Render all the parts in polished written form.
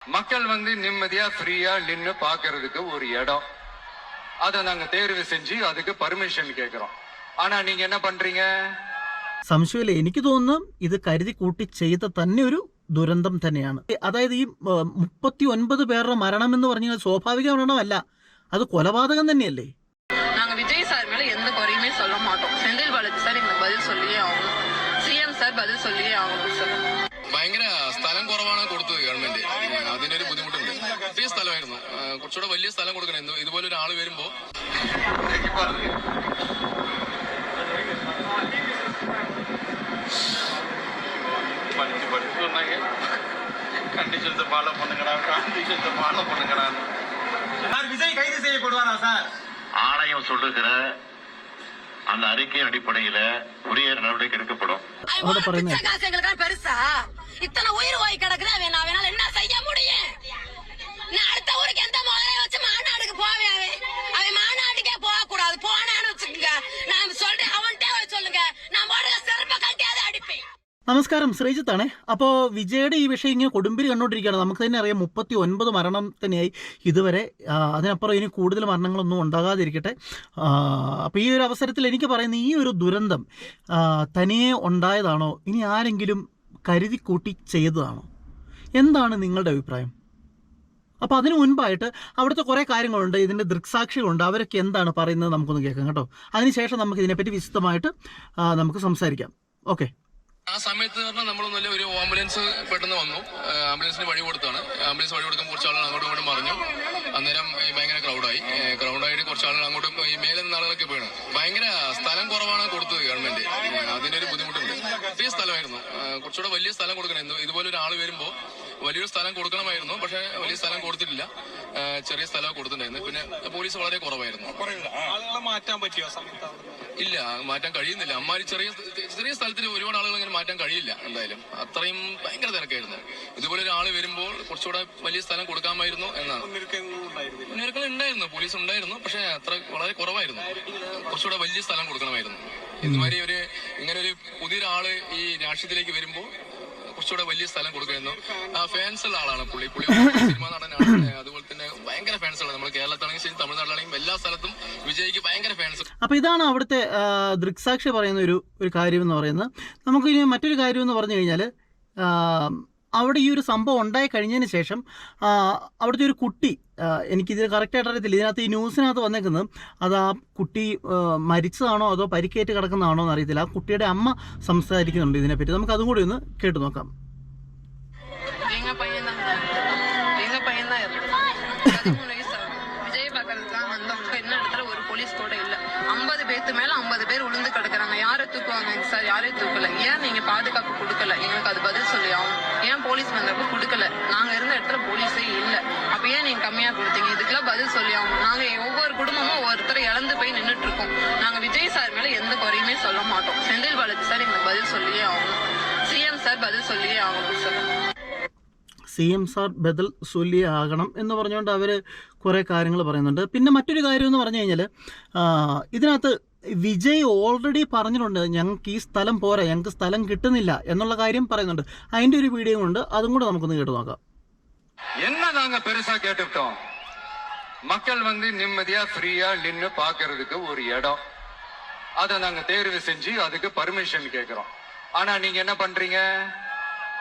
மக்கள் நிம்மதியா ஃப்ரீயா நின்னு பாக்குறதுக்கு ஒரு இடம், அதை நாங்க தேர்வு செஞ்சு அதுக்கு பர்மிஷன் கேட்கிறோம். ஆனா நீங்க என்ன பண்றீங்க? സംശയമില്ല. എനിക്ക് തോന്നുന്നു ഇത് കരുതി കൂട്ടി ചെയ്ത തന്നെ ഒരു ദുരന്തം തന്നെയാണ്. അതായത് ഈ 39 പേരുടെ മരണം എന്ന് പറഞ്ഞാൽ സ്വാഭാവിക മരണമല്ല, അത് കൊലപാതകം തന്നെയല്ലേ. நாங்க விஜய் சார் மேல எந்த குறையுமே சொல்ல மாட்டோம். செந்தில் பாலாஜி சார் எங்களுக்கு பதில் சொல்லியே ஆகணும். சிஎம் സാർ பதில் சொல்லியே ആകണം സാർ. ഭയങ്കര സ്ഥലം കുറവാണ് കൊടുത്തത് ഗവൺമെന്റ്. അതിന്റെ ഒരു ബുദ്ധിമുട്ടുണ്ട്. ചെറിയ സ്ഥലമായിരുന്നു, കുറച്ചുകൂടെ വലിയ സ്ഥലം കൊടുക്കണം. ഇതുപോലെ ഒരാൾ വരുമ്പോ கண்டிஷன்ஸ் ஃபாலோ பண்ணுங்கடா, கண்டிஷன்ஸ் ஃபாலோ பண்ணுங்கடா. விஜய் கைது செய்யப்படுவாரா சார்? ஆணையம் சொல்லுகிற அந்த அறிக்கையின் அடிப்படையில உரிய நடவடிக்கை எடுக்கப்படும். பெருசா இத்தனை உயிர் வாய் கிடக்குது, அவனால என்ன செய்ய முடியும்? நான் அடுத்த ஊருக்கு எந்த முதலே வச்சு மாநாடுக்கு போவேன். அவன் மாநாட்டுக்கே போக கூடாது. போனான்னு வச்சுக்கோங்க, நான் சொல்றேன், அவன்கிட்ட சொல்லுங்க, நான் போடுற செருப்ப கட்டியாவது அடிப்பேன். നമസ്കാരം, ശ്രീജിത്താണ്. അപ്പോൾ വിജയുടെ ഈ വിഷയം ഇങ്ങനെ കൊടുമ്പിരി കണ്ടുകൊണ്ടിരിക്കുകയാണ്. നമുക്ക് തന്നെ അറിയാം 39 മരണം തന്നെയായി ഇതുവരെ. അതിനപ്പുറം ഇനി കൂടുതൽ മരണങ്ങളൊന്നും ഉണ്ടാകാതിരിക്കട്ടെ. അപ്പോൾ ഈ ഒരു അവസരത്തിൽ എനിക്ക് പറയുന്ന ഈ ഒരു ദുരന്തം തനിയെ ഉണ്ടായതാണോ, ഇനി ആരെങ്കിലും കരുതി കൂട്ടി ചെയ്തതാണോ? എന്താണ് നിങ്ങളുടെ അഭിപ്രായം? അപ്പോൾ അതിനു മുൻപായിട്ട് അവിടുത്തെ കുറേ കാര്യങ്ങളുണ്ട്, ഇതിൻ്റെ ദൃക്സാക്ഷികളുണ്ട്. അവരൊക്കെ എന്താണ് പറയുന്നത് നമുക്കൊന്ന് കേൾക്കാം കേട്ടോ. അതിനുശേഷം നമുക്ക് ഇതിനെപ്പറ്റി വിശദമായിട്ട് നമുക്ക് സംസാരിക്കാം. ഓക്കെ. ആ സമയത്ത് പറഞ്ഞാൽ നമ്മളൊന്നുമില്ല, ഒരു ആംബുലൻസ് പെട്ടെന്ന് വന്നു. ആംബുലൻസിന് വഴി കൊടുത്താണ്. ആംബുലൻസ് വഴി കൊടുക്കുമ്പോൾ കുറച്ച് ആളുകൾ അങ്ങോട്ടും ഇങ്ങോട്ടും മറിഞ്ഞു. അന്നേരം ഭയങ്കര ക്രൗഡായിട്ട് കുറച്ച് ആളുകൾ അങ്ങോട്ടും ഈ മേലെ നിന്ന് ആളുകളൊക്കെ വീണു. ഭയങ്കര സ്ഥലം കുറവാണ് കൊടുത്തത് ഗവൺമെന്റ്. അതിന്റെ ഒരു ബുദ്ധിമുട്ടുണ്ട്. ചെറിയ സ്ഥലമായിരുന്നു, കുറച്ചുകൂടെ വലിയ സ്ഥലം കൊടുക്കണം. ഇതുപോലെ ഒരാൾ വരുമ്പോ വലിയൊരു സ്ഥലം കൊടുക്കണമായിരുന്നു, പക്ഷെ വലിയ സ്ഥലം കൊടുത്തിട്ടില്ല. ചെറിയ സ്ഥലം കൊടുത്തിട്ടുണ്ടായിരുന്നു. പിന്നെ പോലീസ് വളരെ കുറവായിരുന്നു. മാറ്റാൻ പറ്റിയോ? ഇല്ല, മാറ്റാൻ കഴിയുന്നില്ല. അമ്മാരി ചെറിയ സ്ഥലത്തിൽ ഒരുപാട് ആളുകൾ ഇങ്ങനെ മാറ്റാൻ കഴിയില്ല. എന്തായാലും അത്രയും ഭയങ്കര തിരക്കായിരുന്നു. ഇതുപോലെ ഒരാൾ വരുമ്പോൾ കുറച്ചുകൂടെ വലിയ സ്ഥലം കൊടുക്കാമായിരുന്നു എന്നാണ്. മുന്നൊരുക്കൾ ഉണ്ടായിരുന്നു, പോലീസ് ഉണ്ടായിരുന്നു, പക്ഷെ അത്ര വളരെ കുറവായിരുന്നു. കുറച്ചുകൂടെ വലിയ സ്ഥലം കൊടുക്കണമായിരുന്നു. ഇതുമാതിരി ഇങ്ങനെ ഒരു പുതിയൊരാള് ഈ രാഷ്ട്രീയത്തിലേക്ക് വരുമ്പോൾ കുറച്ചുകൂടെ വലിയ സ്ഥലം കൊടുക്കുന്നു. ഫാൻസ് ഉള്ള ആളാണ് പുള്ളി സിനിമ നടനാണ്. അതുപോലെ തന്നെ ഭയങ്കര ഫാൻസ് ഉള്ളത്. നമ്മൾ കേരളത്തിലാണെങ്കിൽ ശരി, തമിഴ്നാട്ടിലാണെങ്കിലും എല്ലാ സ്ഥലത്തും വിജയ്ക്ക് ഭയങ്കര ഫാൻസ്. അപ്പോൾ ഇതാണ് അവിടുത്തെ ദൃക്സാക്ഷി പറയുന്ന ഒരു കാര്യം എന്ന് പറയുന്നത്. നമുക്ക് ഇനി മറ്റൊരു കാര്യം എന്ന് പറഞ്ഞു കഴിഞ്ഞാൽ, അവിടെ ഈ ഒരു സംഭവം ഉണ്ടായി കഴിഞ്ഞതിന് ശേഷം അവിടുത്തെ ഒരു കുട്ടി, എനിക്കിത് കറക്റ്റായിട്ട് അറിയത്തില്ല, ഇതിനകത്ത് ഈ ന്യൂസിനകത്ത് വന്നേക്കുന്നത് അത് ആ കുട്ടി മരിച്ചതാണോ അതോ പരിക്കേറ്റ് കിടക്കുന്നതാണോ എന്ന് അറിയത്തില്ല. ആ കുട്ടിയുടെ അമ്മ സംസാരിക്കുന്നുണ്ട് ഇതിനെപ്പറ്റി. നമുക്ക് അതും കൂടി ഒന്ന് കേട്ടു നോക്കാം. மேல 50 பேர் உளுந்து கிடக்குறாங்க. யாரை தூக்குவாங்க சார்? யாரையும் தூக்கல. ஏன் நீங்க பாதுகாப்பு கொடுக்கல? எங்களுக்கு அது பதில் சொல்லி ஆகும். ஏன் போலீஸ் வந்தப்ப கொடுக்கல? நாங்க இருந்த இடத்துல போலீஸே இல்ல. அப்ப ஏன் நீங்க கம்மியா கொடுத்தீங்க? இதுக்கெல்லாம் பதில் சொல்லி ஆகும். நாங்க ஒவ்வொரு குடும்பமும் ஒவ்வொருத்தரை இழந்து போய் நின்றுட்டு இருக்கோம். நாங்க விஜய் சார் மேல எந்த குறையுமே சொல்ல மாட்டோம். செந்தில் பாலாஜி சார் எங்களுக்கு பதில் சொல்லியே ஆகணும். சிஎம் சார் பதில் சொல்லியே ஆகணும் சார். CM സാർ ബദൽ ചൊല്ലി ആകണം എന്ന് പറഞ്ഞുകൊണ്ട് അവർ കുറേ കാര്യങ്ങൾ പറയുന്നുണ്ട്. പിന്നെ മറ്റൊരു കാര്യം എന്ന് പറഞ്ഞു കഴിഞ്ഞാൽ, ഇതിനകത്ത് വിജയ് ഓൾറെഡി പറഞ്ഞിട്ടുണ്ട്, ഞങ്ങൾക്ക് ഈ സ്ഥലം പോരാ, ഞങ്ങൾക്ക് സ്ഥലം കിട്ടുന്നില്ല എന്നുള്ള കാര്യം പറയുന്നുണ്ട്. അതിൻ്റെ ഒരു വീഡിയോ ഉണ്ട്, അതും കൂടെ നമുക്കൊന്ന് കേട്ട് നോക്കാം. என்ன நாங்க பெருசா கேட்டுட்டோம்? மக்கள் நிம்மதியா ஃப்ரீயா நின்னு பாக்குறதுக்கு ஒரு இடம், அதை நாங்க தேர்வு செஞ்சு அதுக்கு பர்மிஷன் கேட்கிறோம். ஆனா நீங்க என்ன பண்றீங்க?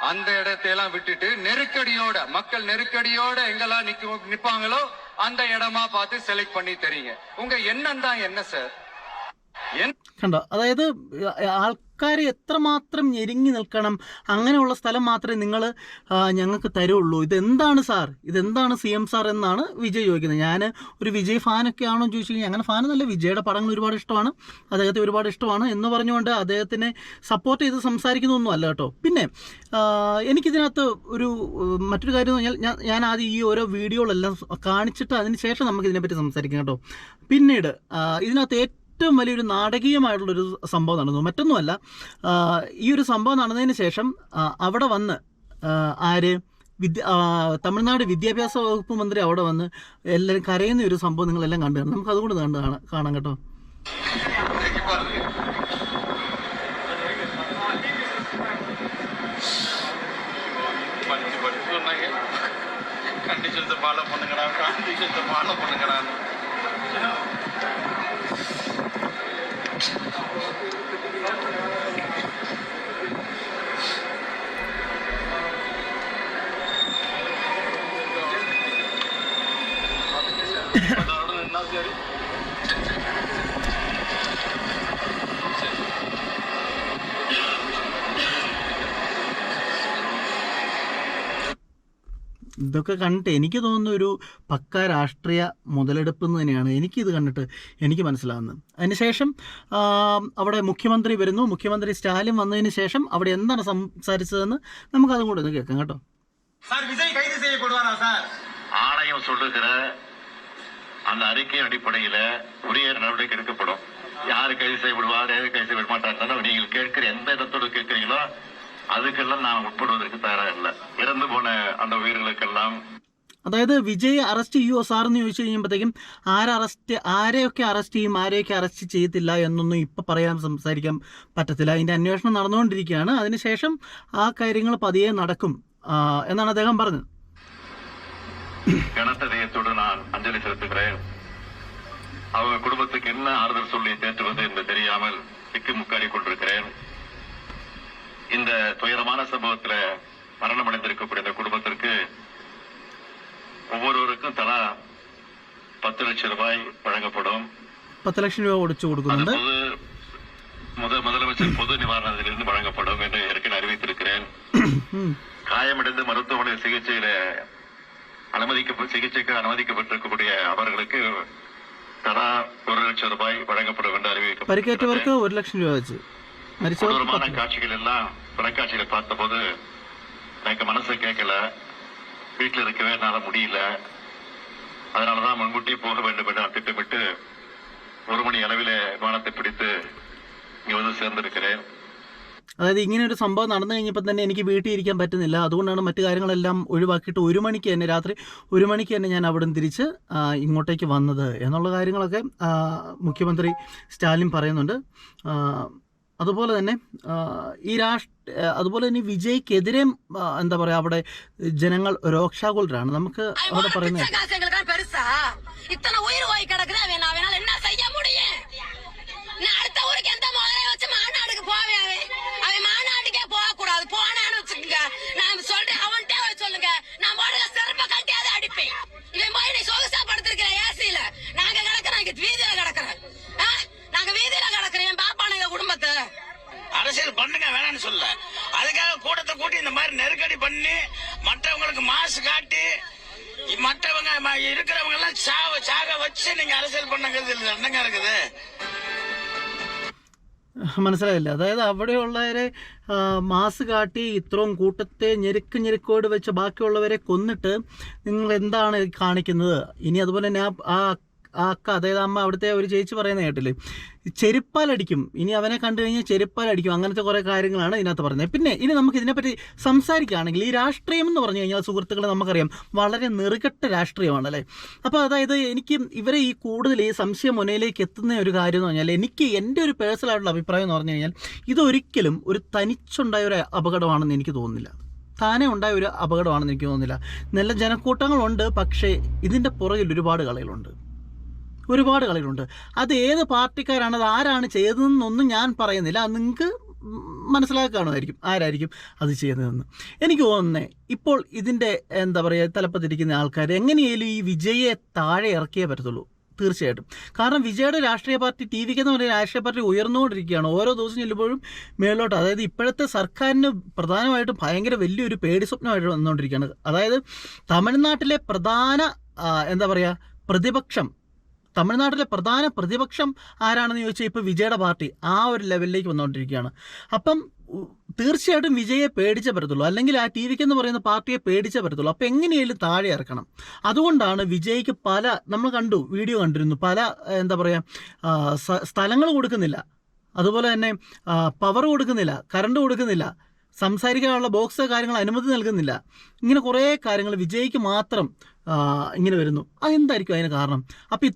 அந்த இடத்தையெல்லாம் விட்டுட்டு நெருக்கடியோட, மக்கள் நெருக்கடியோட எங்கெல்லாம் நிப்பாங்களோ அந்த இடமா பார்த்து செலக்ட் பண்ணி தரீங்க. உங்க எண்ணம் தான் என்ன சார்? കണ്ടോ, അതായത് ആൾക്കാർ എത്രമാത്രം ഞെരുങ്ങി നിൽക്കണം, അങ്ങനെയുള്ള സ്ഥലം മാത്രമേ നിങ്ങൾ ഞങ്ങൾക്ക് തരുള്ളൂ. ഇതെന്താണ് സാർ, ഇതെന്താണ് CM സാർ എന്നാണ് വിജയ് ചോദിക്കുന്നത്. ഞാൻ ഒരു വിജയ് ഫാനൊക്കെ ആണോ എന്ന് ചോദിച്ചു കഴിഞ്ഞാൽ അങ്ങനെ ഫാനെന്നല്ല, വിജയുടെ പടങ്ങൾ ഒരുപാട് ഇഷ്ടമാണ്, അദ്ദേഹത്തെ ഒരുപാട് ഇഷ്ടമാണ് എന്ന് പറഞ്ഞുകൊണ്ട് അദ്ദേഹത്തിനെ സപ്പോർട്ട് ചെയ്ത് സംസാരിക്കുന്നൊന്നും അല്ല കേട്ടോ. പിന്നെ എനിക്കിതിനകത്ത് മറ്റൊരു കാര്യം എന്ന് പറഞ്ഞാൽ, ഞാൻ ആദ്യം ഈ ഓരോ വീഡിയോകളെല്ലാം കാണിച്ചിട്ട് അതിന് ശേഷം നമുക്കിതിനെപ്പറ്റി സംസാരിക്കാം കേട്ടോ. പിന്നീട് ഇതിനകത്ത് ഏറ്റവും വലിയൊരു നാടകീയമായിട്ടുള്ളൊരു സംഭവം നടന്നു. മറ്റൊന്നുമല്ല, ഈ ഒരു സംഭവം നടന്നതിന് ശേഷം അവിടെ വന്ന് തമിഴ്നാട് വിദ്യാഭ്യാസ വകുപ്പ് മന്ത്രി അവിടെ വന്ന് എല്ലാവരും കരയുന്ന ഒരു സംഭവം നിങ്ങളെല്ലാം കണ്ടു. നമുക്ക് അതുകൊണ്ട് കാണാം കേട്ടോ. கண்டிஷன்ஸை ஃபாலோ பண்ணுங்கடா, கண்டிஷன்ஸை ஃபாலோ பண்ணுங்கடா. ഇതൊക്കെ കണ്ടിട്ട് എനിക്ക് തോന്നുന്ന ഒരു പക്ക രാഷ്ട്രീയ മുതലെടുപ്പ് എന്ന് തന്നെയാണ് എനിക്കിത് കണ്ടിട്ട് എനിക്ക് മനസ്സിലാകുന്നത്. അതിനുശേഷം അവിടെ മുഖ്യമന്ത്രി വരുന്നു. മുഖ്യമന്ത്രി സ്റ്റാലിൻ വന്നതിന് ശേഷം അവിടെ എന്താണ് സംസാരിച്ചതെന്ന് നമുക്കതും കൂടെ ഒന്ന് കേൾക്കാം കേട്ടോ. சார் விஜய் கைது செய்யப்படுவாரா சார்? ஆணையம் சொல்லுகிற அந்த அறிக்கையின் அடிப்படையில உரிய நடவடிக்கை எடுக்கப்படும். யாரு கைது செய்யப்படுவார், யாரு கைது செய்யப்பட மாட்டார், நீங்கள் கேட்கிற எந்த இடத்தோடு கேட்கிறீங்களோ அதுக்கெல்லாம் நான் உட்படுவதற்கு தயாரா இல்லை. இறந்து போன அந்த உயிர்களுக்கெல்லாம், അതായത് വിജയ് അറസ്റ്റ് ചെയ്യുമോ സാർ എന്ന് ചോദിച്ചു കഴിയുമ്പോഴത്തേക്കും ആരെയൊക്കെ അറസ്റ്റ് ചെയ്യും, ആരെയൊക്കെ അറസ്റ്റ് ചെയ്യത്തില്ല എന്നൊന്നും ഇപ്പം സംസാരിക്കാൻ പറ്റത്തില്ല. അതിൻ്റെ അന്വേഷണം നടന്നുകൊണ്ടിരിക്കുകയാണ്. അതിനുശേഷം ആ കാര്യങ്ങൾ പതിയെ നടക്കും എന്നാണ് അദ്ദേഹം പറഞ്ഞത്. கனத்ததயத்தோடு நான் அஞ்சலி செலுத்துகிறேன். அவங்க குடும்பத்துக்கு என்ன ஆறுதல் சொல்லி தேற்றுவது என்று தெரியாமல் திக்குமுக்காடி கொண்டிருக்கிறேன். இந்த துயரமான சம்பவத்துல மரணமடைந்திருக்கக்கூடிய இந்த குடும்பத்திற்கு ஒவ்வொருவருக்கும் தலா 10 லட்சம் ரூபாய் வழங்கப்படும். 10 லட்சம் രൂപ ഒടിച്ചു കൊടുക്കുന്നുണ്ട്. முதலமைச்சர் பொது நிவாரணத்திலிருந்து வழங்கப்படும் என்று ஏற்கனவே அறிவித்திருக்கிறேன். காயமடைந்து மருத்துவமனை சிகிச்சைக்கு அனுமதிக்கப்பட்டிருக்கக்கூடிய அவர்களுக்கு தலா 1 லட்சம் ரூபாய் வழங்கப்படும் என்று அறிவிக்கப்பட்டது. പരിക്കേറ്റവർക്ക് 1 ലക്ഷം രൂപ വെച്ച്. கொடூரமான காட்சிகள் எல்லாம் தொலைக்காட்சியில பார்த்த போது எனக்கு மனசு கேட்கல. வீட்டில் இருக்கவே என்னால முடியல. அதனாலதான் முன்கூட்டியே போக வேண்டும் என்று நான் திட்டமிட்டு 1 மணி அளவில் விமானத்தை பிடித்து இங்க வந்து சேர்ந்திருக்கிறேன். അതായത് ഇങ്ങനെ ഒരു സംഭവം നടന്നു കഴിഞ്ഞപ്പോൾ തന്നെ എനിക്ക് വീട്ടിൽ ഇരിക്കാൻ പറ്റുന്നില്ല. അതുകൊണ്ടാണ് മറ്റു കാര്യങ്ങളെല്ലാം ഒഴിവാക്കിയിട്ട് 1 മണിക്ക് തന്നെ, രാത്രി 1 മണിക്ക് തന്നെ ഞാൻ അവിടെ നിന്ന് തിരിച്ച് ഇങ്ങോട്ടേക്ക് വന്നത് എന്നുള്ള കാര്യങ്ങളൊക്കെ മുഖ്യമന്ത്രി സ്റ്റാലിൻ പറയുന്നുണ്ട്. അതുപോലെ തന്നെ അതുപോലെ തന്നെ വിജയ്ക്കെതിരെ എന്താ പറയുക, അവിടെ ജനങ്ങൾ രോക്ഷാകുലരാണ്. നമുക്ക് അവിടെ പറയുന്നത് அரசியல் பண்ணுங்க வேணாம்னு சொல்ல, அதுக்காக கூட்டத்தை கூட்டி இந்த மாதிரி நெருக்கடி பண்ணி மற்றவங்களுக்கு மாசு காட்டி மற்றவங்க இருக்கிறவங்க எல்லாம் சாக வச்சு நீங்க அரசியல் பண்ணுங்கிறது என்னங்க இருக்குது? മനസ്സിലായില്ല. അതായത് അവിടെയുള്ളവരെ മാസ് കാട്ടി ഇത്രയും കൂട്ടത്തെ ഞെരുക്കോട് വെച്ച് ബാക്കിയുള്ളവരെ കൊന്നിട്ട് നിങ്ങൾ എന്താണ് കാണിക്കുന്നത്? ഇനി അതുപോലെ തന്നെ ആ അക്ക, അതായത് അമ്മ, അവിടുത്തെ ഒരു ചേച്ചി പറയുന്നത് കേട്ടില്ലേ, ചെരുപ്പാലടിക്കും, ഇനി അവനെ കണ്ടു കഴിഞ്ഞാൽ ചെരുപ്പാലടിക്കും, അങ്ങനത്തെ കുറേ കാര്യങ്ങളാണ് ഇതിനകത്ത് പറയുന്നത്. പിന്നെ ഇനി നമുക്ക് ഇതിനെപ്പറ്റി സംസാരിക്കുകയാണെങ്കിൽ ഈ രാഷ്ട്രീയം എന്ന് പറഞ്ഞു കഴിഞ്ഞാൽ സുഹൃത്തുക്കളെ നമുക്കറിയാം വളരെ നെറുകെട്ട രാഷ്ട്രീയമാണല്ലേ. അപ്പോൾ അതായത് എനിക്ക് ഇവരെ ഈ കൂടുതൽ ഈ സംശയ മുനയിലേക്ക് എത്തുന്ന ഒരു കാര്യം എന്ന് പറഞ്ഞാൽ, എനിക്ക് എൻ്റെ ഒരു പേഴ്സണലായിട്ടുള്ള അഭിപ്രായം എന്ന് പറഞ്ഞു കഴിഞ്ഞാൽ ഇതൊരിക്കലും ഒരു തനിച്ചുണ്ടായ ഒരു അപകടമാണെന്ന് എനിക്ക് തോന്നുന്നില്ല. താനെ ഉണ്ടായ ഒരു അപകടമാണെന്ന് എനിക്ക് തോന്നുന്നില്ല. നല്ല ജനക്കൂട്ടങ്ങളുണ്ട്, പക്ഷേ ഇതിൻ്റെ പുറകിൽ ഒരുപാട് കളികളുണ്ട്. അത് ഏത് പാർട്ടിക്കാരാണ്, അത് ആരാണ് ചെയ്തതെന്നൊന്നും ഞാൻ പറയുന്നില്ല. അത് നിങ്ങൾക്ക് മനസ്സിലാക്കുകയാണായിരിക്കും ആരായിരിക്കും അത് ചെയ്യുന്നതെന്ന്. എനിക്ക് തോന്നുന്നത് ഇപ്പോൾ ഇതിൻ്റെ എന്താ പറയുക, തലപ്പത്തിരിക്കുന്ന ആൾക്കാർ എങ്ങനെയായാലും ഈ വിജയെ താഴെ ഇറക്കിയേ പറ്റത്തുള്ളൂ തീർച്ചയായിട്ടും. കാരണം വിജയുടെ രാഷ്ട്രീയ പാർട്ടി, ടി വിക്ക് എന്ന് പറയുന്ന രാഷ്ട്രീയ പാർട്ടി ഉയർന്നുകൊണ്ടിരിക്കുകയാണ് ഓരോ ദിവസം ചെല്ലുമ്പോഴും മേലോട്ട്. അതായത് ഇപ്പോഴത്തെ സർക്കാരിന് പ്രധാനമായിട്ടും ഭയങ്കര വലിയൊരു പേടി സ്വപ്നമായിട്ട് വന്നുകൊണ്ടിരിക്കുകയാണ്. അതായത് തമിഴ്നാട്ടിലെ പ്രധാന എന്താ പറയുക തമിഴ്നാട്ടിലെ പ്രധാന പ്രതിപക്ഷം ആരാണെന്ന് ചോദിച്ചാൽ ഇപ്പോൾ വിജയുടെ പാർട്ടി ആ ഒരു ലെവലിലേക്ക് വന്നുകൊണ്ടിരിക്കുകയാണ്. അപ്പം തീർച്ചയായിട്ടും വിജയെ പേടിച്ചേ പറ്റത്തുള്ളൂ, അല്ലെങ്കിൽ ആ ടി വിക്ക് എന്ന് പറയുന്ന പാർട്ടിയെ പേടിച്ചേ പറ്റത്തുള്ളൂ. അപ്പോൾ എങ്ങനെയായാലും താഴെ ഇറക്കണം. അതുകൊണ്ടാണ് വിജയ്ക്ക് നമ്മൾ വീഡിയോ കണ്ടിരുന്നു, പല എന്താ പറയുക സ്ഥലങ്ങൾ കൊടുക്കുന്നില്ല, അതുപോലെ തന്നെ പവർ കൊടുക്കുന്നില്ല, കറണ്ട് കൊടുക്കുന്നില്ല, സംസാരിക്കാനുള്ള ബോക്സ് കാര്യങ്ങൾ അനുമതി നൽകുന്നില്ല. ഇങ്ങനെ കുറേ കാര്യങ്ങൾ വിജയ്ക്ക് മാത്രം ഇങ്ങനെ വരുന്നു. അതെന്തായിരിക്കും അതിന് കാരണം? അപ്പം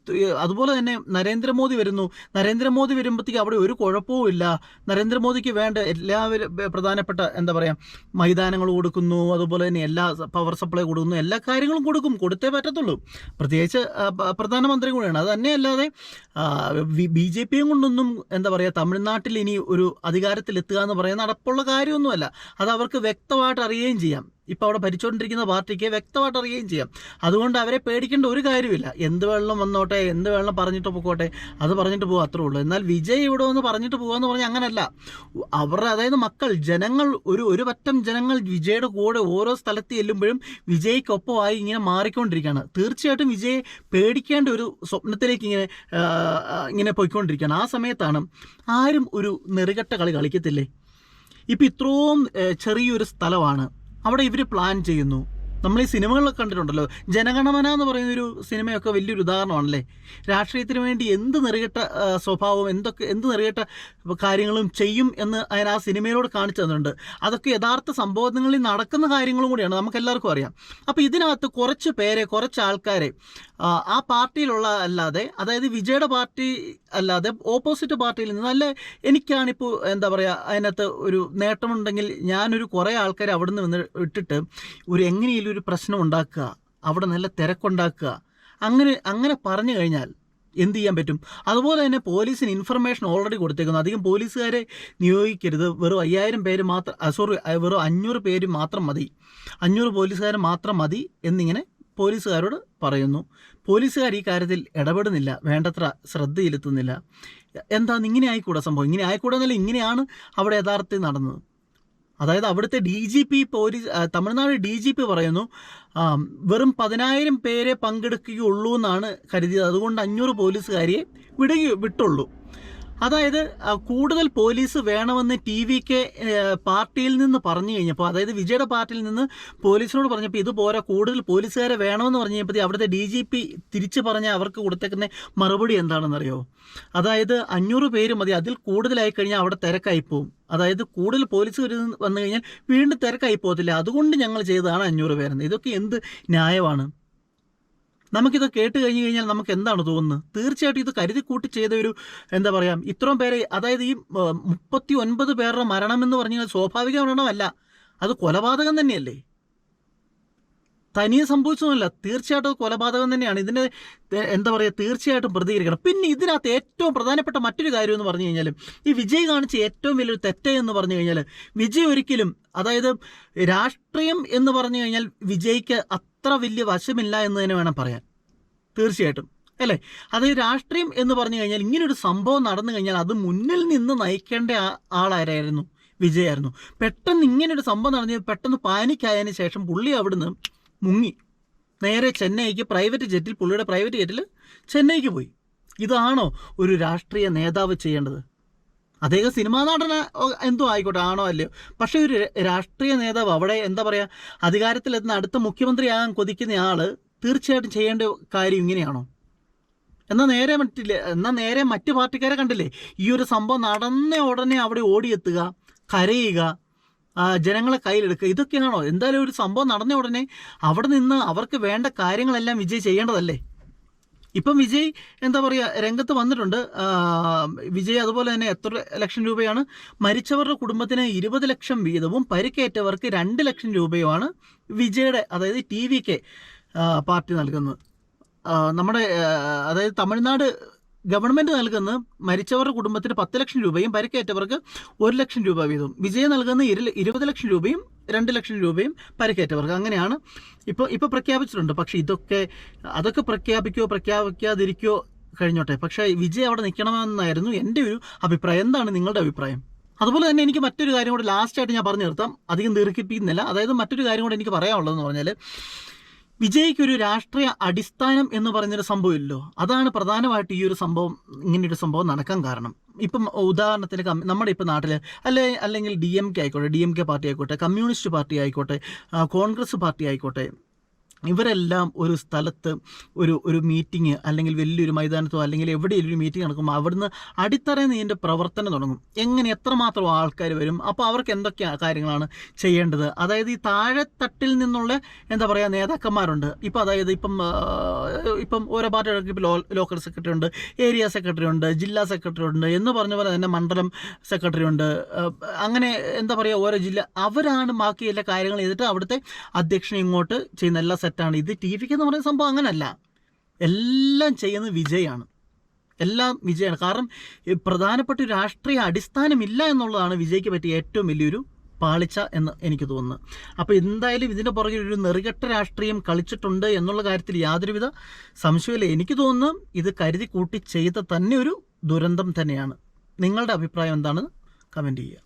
അതുപോലെ തന്നെ നരേന്ദ്രമോദി വരുന്നു. നരേന്ദ്രമോദി വരുമ്പോഴത്തേക്ക് അവിടെ ഒരു കുഴപ്പവും ഇല്ല. നരേന്ദ്രമോദിക്ക് വേണ്ട എല്ലാവരും പ്രധാനപ്പെട്ട എന്താ പറയുക മൈതാനങ്ങൾ കൊടുക്കുന്നു, അതുപോലെ തന്നെ എല്ലാ പവർ സപ്ലൈ കൊടുക്കുന്നു, എല്ലാ കാര്യങ്ങളും കൊടുത്തേ പറ്റത്തുള്ളൂ. പ്രത്യേകിച്ച് പ്രധാനമന്ത്രി കൂടെയാണ്. അത് തന്നെയല്ലാതെ BJP കൊണ്ടൊന്നും എന്താ പറയുക തമിഴ്നാട്ടിൽ ഇനി ഒരു അധികാരത്തിലെത്തുക എന്ന് പറയുന്ന നടപ്പുള്ള കാര്യമൊന്നുമല്ല. അത് അവർക്ക് വ്യക്തമായിട്ട് അറിയുകയും ചെയ്യാം. ഇപ്പോൾ അവിടെ ഭരിച്ചുകൊണ്ടിരിക്കുന്ന പാർട്ടിക്ക് വ്യക്തമായിട്ട് അറിയുകയും ചെയ്യാം. അതുകൊണ്ട് അവരെ പേടിക്കേണ്ട ഒരു കാര്യമില്ല. എന്ത് വെള്ളം വന്നോട്ടെ, എന്ത് വെള്ളം പറഞ്ഞിട്ട് പോയിക്കോട്ടെ, അത് പറഞ്ഞിട്ട് പോകുക, അത്രേ ഉള്ളൂ. എന്നാൽ വിജയ് ഇവിടെ വന്ന് പറഞ്ഞിട്ട് പോകുകയെന്ന് പറഞ്ഞാൽ അങ്ങനല്ല. അവരുടെ അതായത് ജനങ്ങൾ ഒരു പറ്റം ജനങ്ങൾ വിജയുടെ കൂടെ ഓരോ സ്ഥലത്ത് ചെല്ലുമ്പോഴും വിജയ്ക്കൊപ്പമായി ഇങ്ങനെ മാറിക്കൊണ്ടിരിക്കുകയാണ്. തീർച്ചയായിട്ടും വിജയെ പേടിക്കേണ്ട ഒരു സ്വപ്നത്തിലേക്ക് ഇങ്ങനെ പോയിക്കൊണ്ടിരിക്കുകയാണ്. ആ സമയത്താണ് ആരും ഒരു നെറുകെട്ട കളി കളിക്കത്തില്ലേ? ഇപ്പം ഇത്രയും ചെറിയൊരു സ്ഥലമാണ്, അവിടെ ഇവർ പ്ലാൻ ചെയ്യുന്നു. നമ്മൾ ഈ സിനിമകളിലൊക്കെ കണ്ടിട്ടുണ്ടല്ലോ, ജനഗണമന എന്ന് പറയുന്നൊരു സിനിമയൊക്കെ വലിയൊരു ഉദാഹരണമാണല്ലേ. രാഷ്ട്രീയത്തിന് വേണ്ടി എന്ത് നെറുകെട്ട സ്വഭാവം, എന്ത് നെറുകെട്ട കാര്യങ്ങളും ചെയ്യും എന്ന് ആ സിനിമയിലൂടെ കാണിച്ചു തന്നിട്ടുണ്ട്. അതൊക്കെ യഥാർത്ഥ സംഭവങ്ങളിൽ നടക്കുന്ന കാര്യങ്ങളും കൂടിയാണ്, നമുക്കെല്ലാവർക്കും അറിയാം. അപ്പോൾ ഇതിനകത്ത് കുറച്ച് ആൾക്കാരെ ആ പാർട്ടിയിലുള്ള അല്ലാതെ, അതായത് വിജയുടെ പാർട്ടി അല്ലാതെ ഓപ്പോസിറ്റ് പാർട്ടിയിൽ നിന്ന് എനിക്കാണിപ്പോൾ എന്താ പറയുക അതിനകത്ത് ഒരു നേട്ടമുണ്ടെങ്കിൽ ഞാനൊരു കുറേ ആൾക്കാരെ അവിടെ നിന്ന് ഇട്ടിട്ട് എങ്ങനെയും ഒരു പ്രശ്നം ഉണ്ടാക്കുക, അവിടെ നല്ല തിരക്കുണ്ടാക്കുക, അങ്ങനെ പറഞ്ഞു കഴിഞ്ഞാൽ എന്ത് ചെയ്യാൻ പറ്റും? അതുപോലെ തന്നെ പോലീസിന് ഇൻഫർമേഷൻ ഓൾറെഡി കൊടുത്തേക്കുന്നു. അധികം പോലീസുകാരെ നിയോഗിക്കരുത്, വെറും 5000 പേര് മാത്രം, വെറും 500 പേര് മാത്രം മതി, 500 പോലീസുകാർ മാത്രം മതി എന്നിങ്ങനെ പോലീസുകാരോട് പറയുന്നു. പോലീസുകാർ ഈ കാര്യത്തിൽ ഇടപെടുന്നില്ല, വേണ്ടത്ര ശ്രദ്ധ ചെലുത്തുന്നില്ല. എന്താണ് ഇങ്ങനെ ആയിക്കൂടാ സംഭവം? ഇങ്ങനെ ആയിക്കൂടാന്നല്ല, ഇങ്ങനെയാണ് അവിടെ യഥാർത്ഥത്തിൽ നടന്നത്. അതായത് അവിടുത്തെ DGP തമിഴ്നാട് DGP പറയുന്നു വെറും 10000 പേരെ പങ്കെടുക്കുകയുള്ളൂ എന്നാണ് കരുതിയത്, അതുകൊണ്ട് 500 പോലീസുകാരെ വിട്ടുള്ളൂ. അതായത് കൂടുതൽ പോലീസ് വേണമെന്ന് TVK പാർട്ടിയിൽ നിന്ന് പറഞ്ഞു കഴിഞ്ഞപ്പോൾ, അതായത് വിജയുടെ പാർട്ടിയിൽ നിന്ന് പോലീസിനോട് പറഞ്ഞപ്പോൾ ഇത് പോരാ, കൂടുതൽ പോലീസുകാരെ വേണമെന്ന് പറഞ്ഞു കഴിഞ്ഞപ്പോൾ അവിടുത്തെ DGP തിരിച്ച് പറഞ്ഞ അവർക്ക് കൊടുത്തേക്കുന്ന മറുപടി എന്താണെന്നറിയോ? അതായത് 500 പേര് മതി, അതിൽ കൂടുതലായി കഴിഞ്ഞാൽ അവിടെ തിരക്കായി പോകും. അതായത് കൂടുതൽ പോലീസ് വന്നു കഴിഞ്ഞാൽ വീണ്ടും തിരക്കായി പോകത്തില്ല, അതുകൊണ്ട് ഞങ്ങൾ ചെയ്തതാണ് 500 പേരെന്ന്. ഇതൊക്കെ എന്ത് ന്യായമാണ്? നമുക്കിത് കേട്ട് കഴിഞ്ഞ് കഴിഞ്ഞാൽ നമുക്ക് എന്താണ് തോന്നുന്നത്? തീർച്ചയായിട്ടും ഇത് കരുതി കൂട്ടി ചെയ്ത ഒരു എന്താ പറയുക ഇത്രയും പേരെ, അതായത് ഈ 39 പേരുടെ മരണം എന്ന് പറഞ്ഞാൽ സ്വാഭാവിക മരണമല്ല, അത് കൊലപാതകം തന്നെയല്ലേ? തനിയെ സംഭവിച്ചതല്ല, തീർച്ചയായിട്ടും കൊലപാതകം തന്നെയാണ്. ഇതിന് എന്താ പറയുക തീർച്ചയായിട്ടും പ്രതികരിക്കണം. പിന്നെ ഇതിനകത്ത് ഏറ്റവും പ്രധാനപ്പെട്ട മറ്റൊരു കാര്യം എന്ന് പറഞ്ഞു കഴിഞ്ഞാൽ, ഈ വിജയ് കാണിച്ച ഏറ്റവും വലിയൊരു തെറ്റ് എന്ന് പറഞ്ഞു കഴിഞ്ഞാൽ, വിജയ് ഒരിക്കലും, അതായത് രാഷ്ട്രീയം എന്ന് പറഞ്ഞു കഴിഞ്ഞാൽ വിജയ്ക്ക് അത്ര വലിയ വശമില്ല എന്ന് തന്നെ വേണം പറയാൻ. തീർച്ചയായിട്ടും അല്ലേ? അതായത് രാഷ്ട്രീയം എന്ന് പറഞ്ഞു കഴിഞ്ഞാൽ ഇങ്ങനൊരു സംഭവം നടന്നു കഴിഞ്ഞാൽ അത് മുന്നിൽ നിന്ന് നയിക്കേണ്ട ആളായിരുന്നു വിജയായിരുന്നു. പെട്ടെന്ന് ഇങ്ങനൊരു സംഭവം നടന്നു, പെട്ടെന്ന് പാനിക്കായതിനു ശേഷം പുള്ളി അവിടുന്ന് മുങ്ങി നേരെ ചെന്നൈക്ക് പുള്ളിയുടെ പ്രൈവറ്റ് ജെറ്റിൽ ചെന്നൈക്ക് പോയി. ഇതാണോ ഒരു രാഷ്ട്രീയ നേതാവ് ചെയ്യേണ്ടത്? അദ്ദേഹം സിനിമാ നടന എന്തോ ആയിക്കോട്ടെ, ആണോ അല്ലയോ, പക്ഷേ ഒരു രാഷ്ട്രീയ നേതാവ് അവിടെ എന്താ പറയുക അധികാരത്തിലെത്തുന്ന അടുത്ത മുഖ്യമന്ത്രിയാകാൻ കൊതിക്കുന്ന ആൾ തീർച്ചയായിട്ടും ചെയ്യേണ്ട കാര്യം ഇങ്ങനെയാണോ? എന്നാൽ നേരെ മറ്റു പാർട്ടിക്കാരെ കണ്ടില്ലേ, ഈ ഒരു സംഭവം നടന്ന ഉടനെ അവിടെ ഓടിയെത്തുക, കരയുക, ജനങ്ങളെ കയ്യിലെടുക്കുക, ഇതൊക്കെയാണോ? എന്തായാലും ഒരു സംഭവം നടന്ന ഉടനെ അവിടെ നിന്ന് അവർക്ക് വേണ്ട കാര്യങ്ങളെല്ലാം വിജയ് ചെയ്യേണ്ടതല്ലേ? ഇപ്പം വിജയ് എന്താ പറയുക രംഗത്ത് വന്നിട്ടുണ്ട്. വിജയ് അതുപോലെ തന്നെ എത്ര ലക്ഷം രൂപയാണ് മരിച്ചവരുടെ കുടുംബത്തിന് 20 ലക്ഷം വീതവും പരിക്കേറ്റവർക്ക് 2 ലക്ഷം രൂപയുമാണ് വിജയുടെ, അതായത് TVK പാർട്ടി നൽകുന്നത്. നമ്മുടെ അതായത് തമിഴ്നാട് ഗവൺമെൻറ് നൽകുന്ന മരിച്ചവരുടെ കുടുംബത്തിന് 10 ലക്ഷം രൂപയും പരിക്കേറ്റവർക്ക് 1 ലക്ഷം രൂപ വീതവും, വിജയ് നൽകുന്ന 20 ലക്ഷം രൂപയും 2 ലക്ഷം രൂപയും പരിക്കേറ്റവർക്ക്. അങ്ങനെയാണ് ഇപ്പോൾ പ്രഖ്യാപിച്ചിട്ടുണ്ട്. പക്ഷേ അതൊക്കെ പ്രഖ്യാപിക്കാതിരിക്കുകയോ കഴിഞ്ഞോട്ടെ, പക്ഷേ വിജയ് അവിടെ നിൽക്കണമെന്നായിരുന്നു എൻ്റെ ഒരു അഭിപ്രായം. എന്താണ് നിങ്ങളുടെ അഭിപ്രായം? അതുപോലെ തന്നെ എനിക്ക് മറ്റൊരു കാര്യം കൂടെ ലാസ്റ്റായിട്ട് ഞാൻ പറഞ്ഞു നിർത്താം, അധികം ദീർഘിപ്പിക്കുന്നില്ല. അതായത് മറ്റൊരു കാര്യം കൂടെ എനിക്ക് പറയാനുള്ളതെന്ന് പറഞ്ഞാൽ, വിജയ്ക്കൊരു രാഷ്ട്രീയ അടിസ്ഥാനം എന്ന് പറഞ്ഞൊരു സംഭവം ഇല്ലല്ലോ. അതാണ് പ്രധാനമായിട്ട് ഈ ഒരു സംഭവം, ഇങ്ങനെയൊരു സംഭവം നടക്കാൻ കാരണം. ഇപ്പം ഉദാഹരണത്തിന് നമ്മുടെ ഇപ്പം നാട്ടിൽ അല്ലെങ്കിൽ DMK ആയിക്കോട്ടെ, DMK പാർട്ടി ആയിക്കോട്ടെ, കമ്മ്യൂണിസ്റ്റ് പാർട്ടി ആയിക്കോട്ടെ, കോൺഗ്രസ് പാർട്ടി ആയിക്കോട്ടെ, ഇവരെല്ലാം ഒരു സ്ഥലത്ത് ഒരു മീറ്റിംഗ് അല്ലെങ്കിൽ വലിയൊരു മൈതാനത്തോ അല്ലെങ്കിൽ എവിടെയെങ്കിലും ഒരു മീറ്റിംഗ് നടക്കുമ്പോൾ അവിടുന്ന് അടിത്തറയിൽ നിന്ന് ഇതിൻ്റെ പ്രവർത്തനം തുടങ്ങും. എങ്ങനെ എത്രമാത്രം ആൾക്കാർ വരും, അപ്പോൾ അവർക്ക് എന്തൊക്കെ കാര്യങ്ങളാണ് ചെയ്യേണ്ടത്. അതായത് ഈ താഴെത്തട്ടിൽ നിന്നുള്ള എന്താ പറയുക നേതാക്കന്മാരുണ്ട്. ഇപ്പോൾ അതായത് ഇപ്പം ഓരോ പാർട്ടികൾക്ക് ഇപ്പോൾ ലോക്കൽ സെക്രട്ടറി ഉണ്ട്, ഏരിയ സെക്രട്ടറി ഉണ്ട്, ജില്ലാ സെക്രട്ടറി ഉണ്ട് എന്ന് പറഞ്ഞ പോലെ തന്നെ മണ്ഡലം സെക്രട്ടറി ഉണ്ട്. അങ്ങനെ എന്താ പറയുക ഓരോ ജില്ല അവരാണ് ബാക്കി എല്ലാ കാര്യങ്ങൾ ചെയ്തിട്ട് അവിടുത്തെ അധ്യക്ഷനെ ഇങ്ങോട്ട് ചെയ്യുന്ന എല്ലാ സെറ്റാണ്. ഇത് ടി വിക്ക് എന്ന് പറയുന്ന സംഭവം അങ്ങനല്ല, എല്ലാം ചെയ്യുന്നത് വിജയാണ്, എല്ലാം വിജയമാണ്. കാരണം പ്രധാനപ്പെട്ട ഒരു രാഷ്ട്രീയ അടിസ്ഥാനമില്ല എന്നുള്ളതാണ് വിജയ്ക്ക് പറ്റിയ ഏറ്റവും വലിയൊരു പാളിച്ച എന്ന് എനിക്ക് തോന്നുന്നു. അപ്പോൾ എന്തായാലും ഇതിൻ്റെ പുറകിൽ ഒരു നെറുകെട്ട രാഷ്ട്രീയം കളിച്ചിട്ടുണ്ട് എന്നുള്ള കാര്യത്തിൽ യാതൊരുവിധ സംശയമില്ല. എനിക്ക് തോന്നുന്നു ഇത് കരുതി കൂട്ടി ചെയ്ത തന്നെ ഒരു ദുരന്തം തന്നെയാണ്. നിങ്ങളുടെ അഭിപ്രായം എന്താണെന്ന് കമൻറ്റ് ചെയ്യുക.